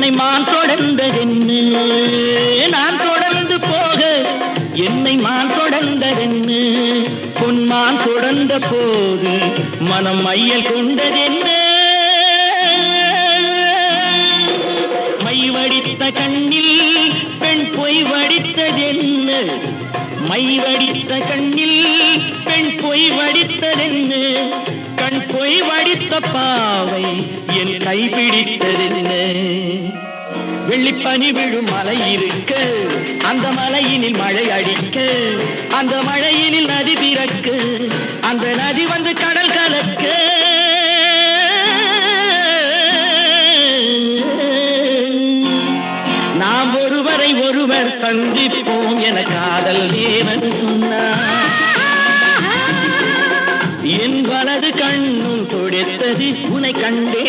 உன்னை மான் தொடர்ந்ததென்னு நான் தொடர்ந்து போக என்னை மான் தொடர்ந்ததென்னு பொன்மான் தொடர்ந்த போது மனம் மையல் கொண்டதென்ன மை வடித்த கண்ணில் பெண் பொய் வடித்ததென்ன மை வடித்த கண்ணில் பெண் பொய் வடித்ததென்ன கண் பொய் வடித்த பாவை என் கைப்பிடித்ததென்ன வெள்ளிப்பனி விழும் மலை இருக்க அந்த மலையினில் மழை அடிக்க அந்த மழையினில் நதி பிறக்க அந்த நதி வந்து கடல் கலக்க நாம் ஒருவரை ஒருவர் சந்திப்போம் என காதல் தேவன் சொன்னார் என் வலது கண்ணும் தொடுத்தது உன்னை கண்டே